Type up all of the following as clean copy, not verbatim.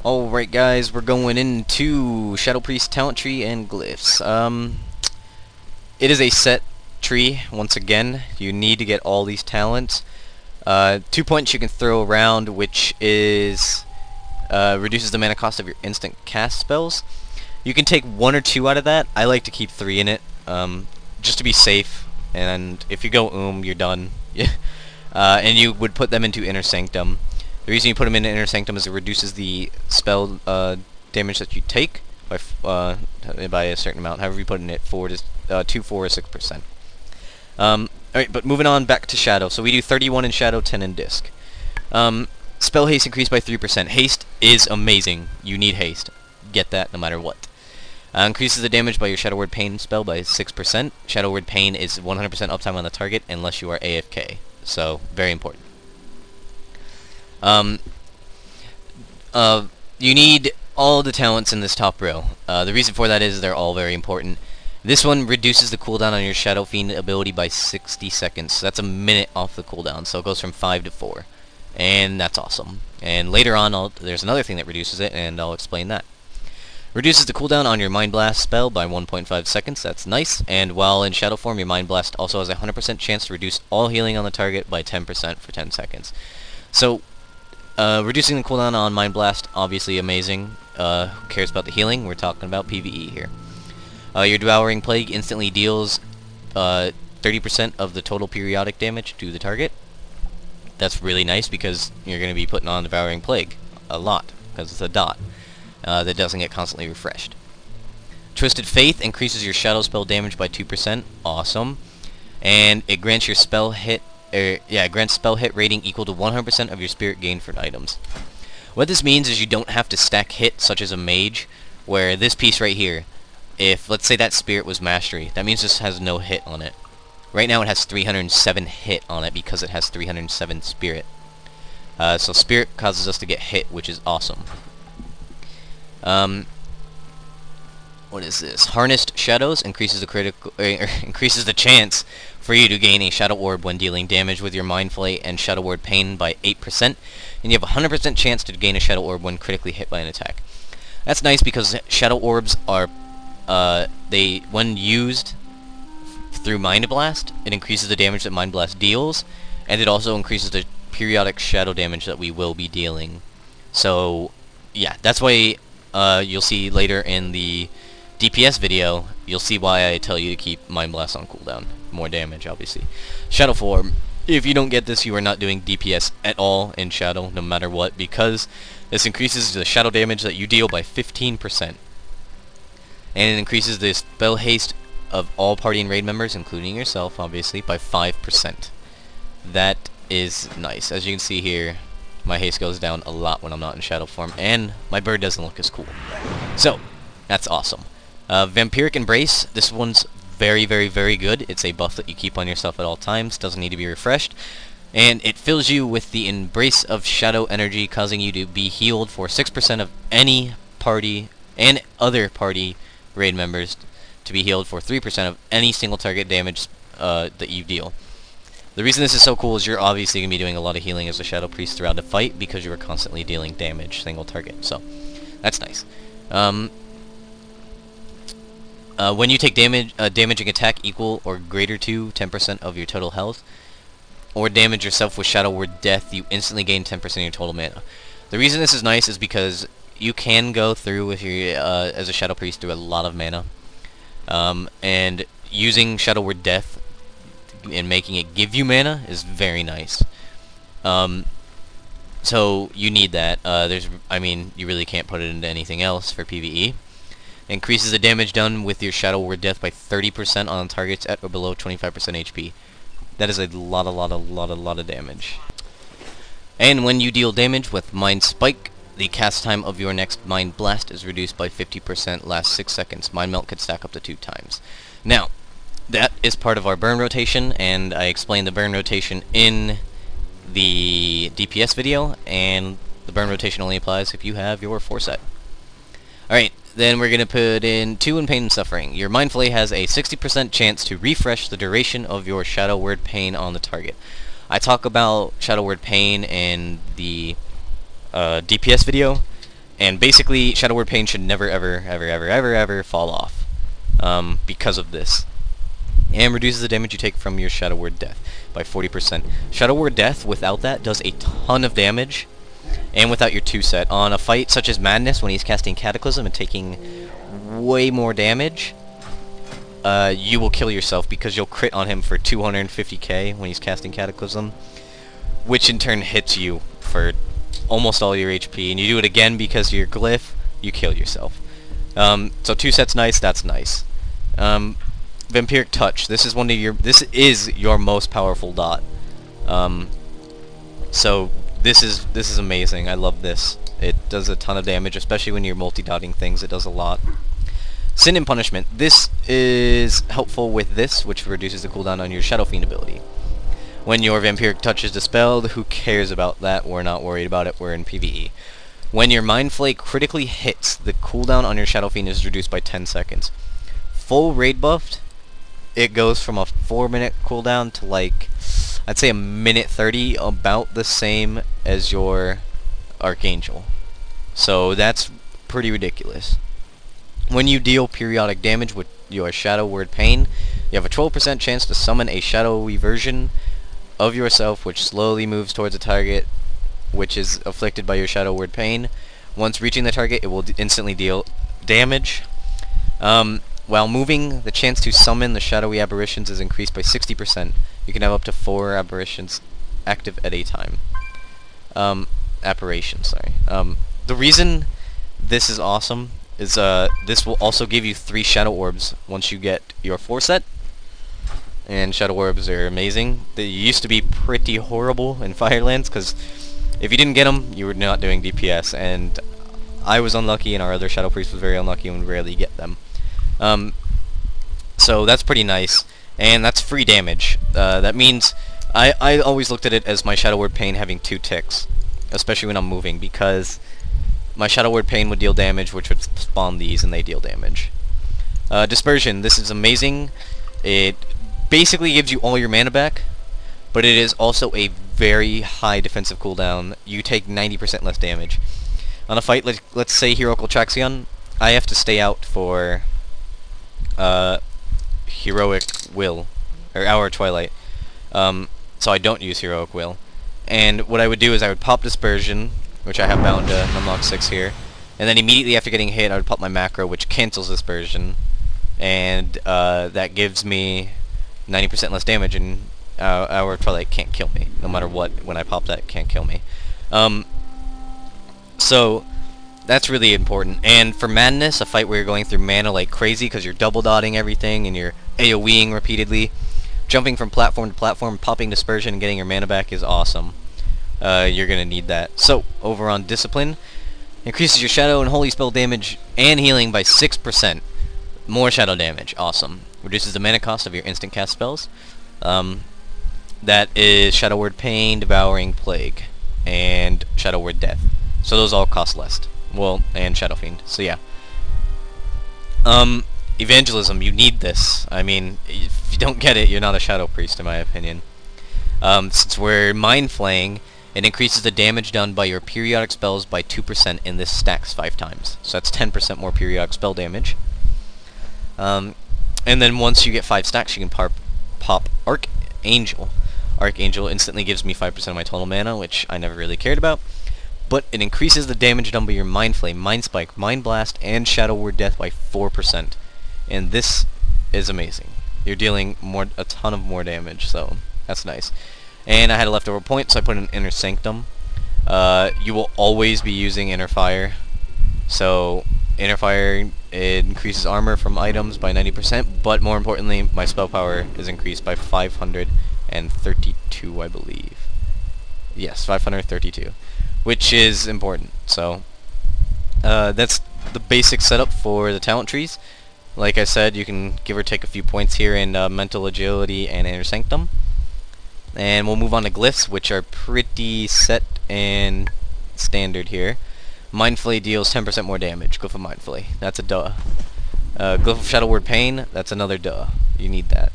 Alright guys, we're going into Shadow Priest talent tree and Glyphs. It is a set tree, once again. You need to get all these talents. 2 points you can throw around, which is reduces the mana cost of your instant cast spells. You can take 1 or 2 out of that. I like to keep 3 in it, just to be safe, and if you go you're done. And you would put them into Inner Sanctum. The reason you put them in Inner Sanctum is it reduces the spell damage that you take by a certain amount. However you put in it, 2, 4, or 6%. Alright, but moving on back to Shadow. So we do 31 in Shadow, 10 in Disc. Spell haste increased by 3%. Haste is amazing. You need haste. Get that no matter what. Increases the damage by your Shadow Word Pain spell by 6%. Shadow Word Pain is 100% uptime on the target unless you are AFK. So, very important. You need all the talents in this top row. The reason for that is they're all very important. This one reduces the cooldown on your Shadow Fiend ability by 60 seconds. So that's a minute off the cooldown, so it goes from 5 to 4. And that's awesome. And later on, there's another thing that reduces it, and I'll explain that. Reduces the cooldown on your Mind Blast spell by 1.5 seconds, that's nice. And while in Shadow form, your Mind Blast also has a 100% chance to reduce all healing on the target by 10% for 10 seconds. So, reducing the cooldown on Mind Blast, obviously amazing. Who cares about the healing? We're talking about PvE here. Your Devouring Plague instantly deals 30% of the total periodic damage to the target. That's really nice because you're going to be putting on Devouring Plague a lot, because it's a dot that doesn't get constantly refreshed. Twisted Faith increases your Shadow spell damage by 2%. Awesome. And it grants your spell hit grants spell hit rating equal to 100% of your spirit gain for items. What this means is you don't have to stack hit, such as a mage, where this piece right here, if, let's say that spirit was mastery, that means this has no hit on it. Right now it has 307 hit on it because it has 307 spirit. So spirit causes us to get hit, which is awesome. What is this? Harnessed Shadows increases the chance for you to gain a Shadow Orb when dealing damage with your Mind Flay and Shadow Word Pain by 8%, and you have a 100% chance to gain a Shadow Orb when critically hit by an attack. That's nice because Shadow Orbs are, when used through Mind Blast, it increases the damage that Mind Blast deals, and it also increases the periodic shadow damage that we will be dealing. So, yeah, that's why you'll see later in the DPS video, you'll see why I tell you to keep Mind Blast on cooldown. More damage, obviously. Shadow form. If you don't get this, you are not doing DPS at all in Shadow, no matter what, because this increases the shadow damage that you deal by 15%. And it increases the spell haste of all party and raid members, including yourself, obviously, by 5%. That is nice. As you can see here, my haste goes down a lot when I'm not in Shadow form, and my bird doesn't look as cool. So, that's awesome. Vampiric Embrace, this one's very, very, very good. It's a buff that you keep on yourself at all times, doesn't need to be refreshed, and it fills you with the Embrace of Shadow energy, causing you to be healed for 6% of any party and other party raid members, to be healed for 3% of any single target damage that you deal. The reason this is so cool is you're obviously going to be doing a lot of healing as a Shadow Priest throughout the fight because you are constantly dealing damage, single target, so that's nice. When you take damaging attack equal or greater to 10% of your total health, or damage yourself with Shadow Word Death, you instantly gain 10% of your total mana. The reason this is nice is because you can go through with your as a Shadow Priest through a lot of mana, and using Shadow Word Death and making it give you mana is very nice. So you need that. You really can't put it into anything else for PvE. Increases the damage done with your Shadow Word Death by 30% on targets at or below 25% HP. That is a lot of damage. And when you deal damage with Mind Spike, the cast time of your next Mind Blast is reduced by 50%, lasts 6 seconds. Mind Melt could stack up to 2 times. Now, that is part of our burn rotation, and I explained the burn rotation in the DPS video, and the burn rotation only applies if you have your foresight. Alright, then we're going to put in 2 in Pain and Suffering. Your Mind Flay has a 60% chance to refresh the duration of your Shadow Word Pain on the target. I talk about Shadow Word Pain in the DPS video, And basically, Shadow Word Pain should never, ever fall off because of this. And reduces the damage you take from your Shadow Word Death by 40%. Shadow Word Death, without that, does a ton of damage, and without your 2-set. On a fight such as Madness, when he's casting Cataclysm and taking way more damage, you will kill yourself because you'll crit on him for 250k when he's casting Cataclysm, which in turn hits you for almost all your HP, and you do it again because your Glyph, you kill yourself. So 2 sets nice, that's nice. Vampiric Touch, this is your most powerful dot. So this is amazing. I love this. It does a ton of damage, especially when you're multi-dotting things. It does a lot. Sin and Punishment. This is helpful with this, which reduces the cooldown on your Shadow Fiend ability. When your Vampiric Touch is dispelled, who cares about that? We're not worried about it. We're in PvE. When your Mind Flay critically hits, the cooldown on your Shadow Fiend is reduced by 10 seconds. Full raid buffed, it goes from a 4-minute cooldown to like, I'd say a minute 30, about the same as your Archangel. So that's pretty ridiculous. When you deal periodic damage with your Shadow Word Pain, you have a 12% chance to summon a shadowy version of yourself which slowly moves towards a target which is afflicted by your Shadow Word Pain. Once reaching the target, it will instantly deal damage. While moving, the chance to summon the shadowy aberrations is increased by 60%. You can have up to 4 aberrations active at a time. Apparitions, sorry. The reason this is awesome is this will also give you 3 Shadow Orbs once you get your 4-set. And Shadow Orbs are amazing. They used to be pretty horrible in Firelands, because if you didn't get them, you were not doing DPS, and I was unlucky, and our other Shadow Priest was very unlucky and would rarely get them. So that's pretty nice, and that's free damage. That means I always looked at it as my Shadow Word Pain having 2 ticks, especially when I'm moving, because my Shadow Word Pain would deal damage, which would spawn these, and they deal damage. Dispersion, this is amazing. It basically gives you all your mana back, but it is also a very high defensive cooldown. You take 90% less damage. On a fight, let's say Heroic Traxion, I have to stay out for Heroic Will, or Hour of Twilight, so I don't use Heroic Will. And what I would do is I would pop Dispersion, which I have bound to unlock 6 here, and then immediately after getting hit I would pop my macro, which cancels Dispersion, and that gives me 90% less damage, and Hour of Twilight can't kill me. No matter what, when I pop that, it can't kill me. So that's really important. And for Madness, a fight where you're going through mana like crazy because you're double dotting everything and you're AoEing repeatedly, jumping from platform to platform, popping Dispersion and getting your mana back is awesome. You're gonna need that. So over on Discipline, increases your Shadow and Holy Spell damage and healing by 6%. More Shadow damage, awesome. Reduces the mana cost of your instant cast spells. That is Shadow Word Pain, Devouring Plague, and Shadow Word Death. So those all cost less. Well, and Shadow Fiend. So yeah. Evangelism, you need this. I mean, if you don't get it, you're not a Shadow Priest, in my opinion. Since we're Mind Flaying, it increases the damage done by your periodic spells by 2%, and this stacks 5 times. So that's 10% more periodic spell damage. And then once you get 5 stacks, you can pop Archangel. Archangel instantly gives me 5% of my total mana, which I never really cared about. But it increases the damage done by your Mind Flame, Mind Spike, Mind Blast, and Shadow Word Death by 4%. And this is amazing. You're dealing a ton of more damage, so that's nice. And I had a leftover point, so I put in Inner Sanctum. You will always be using Inner Fire. So Inner Fire, it increases armor from items by 90%, but more importantly, my spell power is increased by 532, I believe. Yes, 532, which is important. So that's the basic setup for the talent trees. Like I said, you can give or take a few points here in Mental Agility and Inner Sanctum. And we'll move on to Glyphs, which are pretty set and standard here. Mind Flay deals 10% more damage. Glyph of Mind Flay. That's a duh. Glyph of Shadow Word Pain. That's another duh. You need that.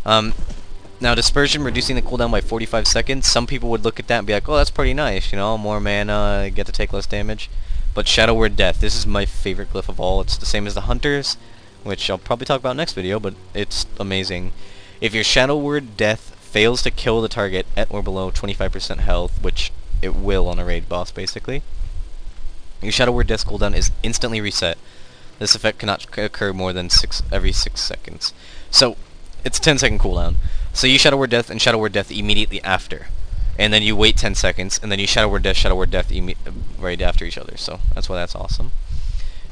Now, Dispersion, reducing the cooldown by 45 seconds. Some people would look at that and be like, oh, that's pretty nice. You know, more mana, get to take less damage. But Shadow Word Death, this is my favorite glyph of all. It's the same as the Hunters, which I'll probably talk about next video, but it's amazing. If your Shadow Word Death fails to kill the target at or below 25% health, which it will on a raid boss basically, your Shadow Word Death cooldown is instantly reset. This effect cannot occur more than every 6 seconds. So, it's a 10-second cooldown. So you Shadow Word Death and Shadow Word Death immediately after. And then you wait 10 seconds, and then you Shadow Word Death right after each other. So, that's why that's awesome.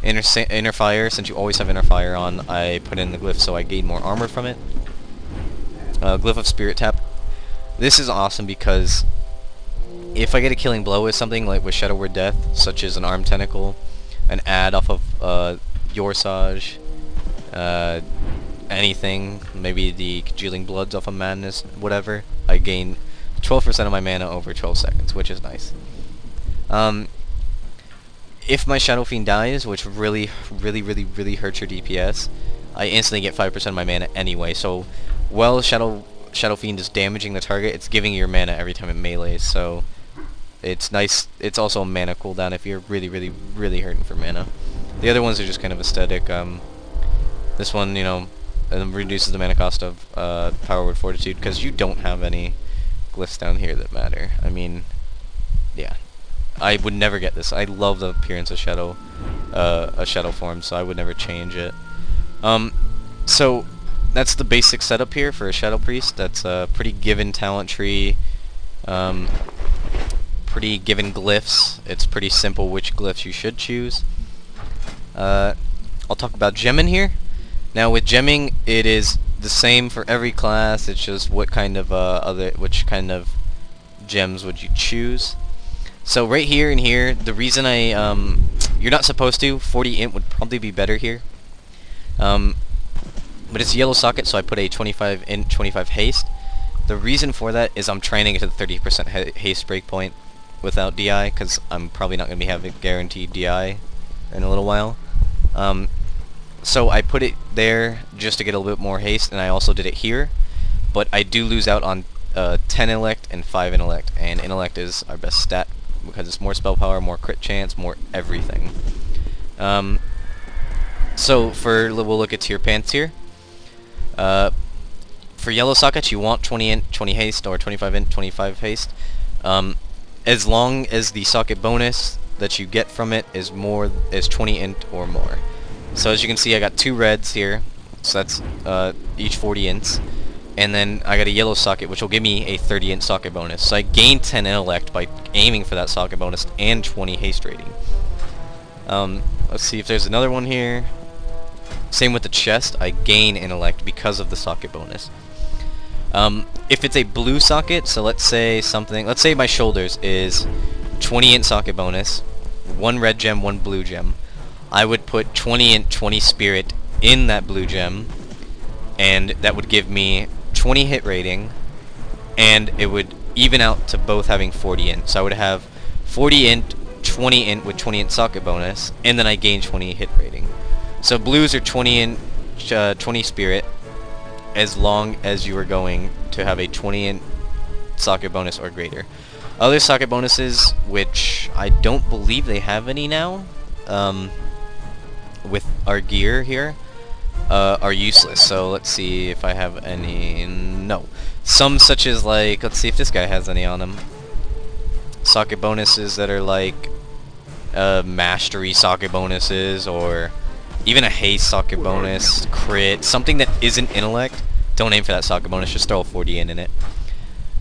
Inner Fire, since you always have Inner Fire on, I put in the Glyph so I gain more armor from it. Glyph of Spirit Tap. This is awesome because if I get a killing blow with something like with Shadow Word Death, such as an Arm Tentacle, an ad off of Yorsage, anything, maybe the Congealing Bloods off of Madness, whatever, I gain 12% of my mana over 12 seconds, which is nice. If my Shadow Fiend dies, which really hurts your DPS, I instantly get 5% of my mana anyway, so while Shadow Fiend is damaging the target, it's giving your mana every time it melees, so it's nice. It's also a mana cooldown if you're really hurting for mana. The other ones are just kind of aesthetic. This one, you know, reduces the mana cost of Power Word Fortitude, because you don't have any glyphs down here that matter. I mean, yeah. I would never get this. I love the appearance of Shadow, a Shadow form, so I would never change it. So that's the basic setup here for a Shadow Priest. That's a pretty given talent tree, pretty given glyphs. It's pretty simple which glyphs you should choose. I'll talk about gemming here. Now with gemming, it is the same for every class. It's just what kind of which kind of gems would you choose. So right here and here, the reason you're not supposed to, 40 int would probably be better here. But it's a yellow socket, so I put a 25 int, 25 haste. The reason for that is I'm trying to get to the 30% haste breakpoint without DI, because I'm probably not going to be having guaranteed DI in a little while. So I put it there just to get a little bit more haste, and I also did it here. But I do lose out on 10 intellect and 5 intellect, and intellect is our best stat because it's more spell power, more crit chance, more everything. So we'll look at tier pants here. For yellow sockets, you want 20 int, 20 haste, or 25 int, 25 haste. As long as the socket bonus that you get from it is 20 int or more. So as you can see, I got 2 reds here, so that's each 40 ints. And then I got a yellow socket, which will give me a 30 int socket bonus. So I gained 10 intellect by aiming for that socket bonus and 20 haste rating. Let's see if there's another one here. Same with the chest, I gain intellect because of the socket bonus. If it's a blue socket, so let's say my shoulders is 20 int socket bonus, 1 red gem, 1 blue gem. I would put 20 int, 20 spirit in that blue gem, and that would give me 20 hit rating, and it would even out to both having 40 int. So I would have 40 int, 20 int with 20 int socket bonus, and then I gain 20 hit rating. So blues are 20 int, 20 spirit, as long as you are going to have a 20 int socket bonus or greater. Other socket bonuses, which I don't believe they have any now, with our gear here, are useless. So let's see if I have any. No. Some such as like, let's see if this guy has any on him. Socket bonuses that are like mastery socket bonuses, or even a haste socket bonus, crit, something that isn't intellect. Don't aim for that socket bonus, just throw a 40 in it.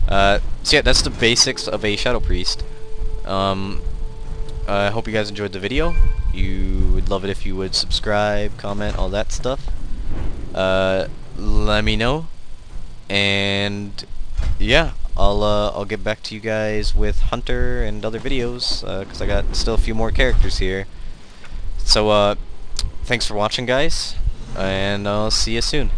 So yeah, that's the basics of a Shadow Priest. I hope you guys enjoyed the video. You would love it if you would subscribe, comment, all that stuff. Let me know, and yeah, I'll get back to you guys with Hunter and other videos, because I got still a few more characters here. So thanks for watching, guys, and I'll see you soon.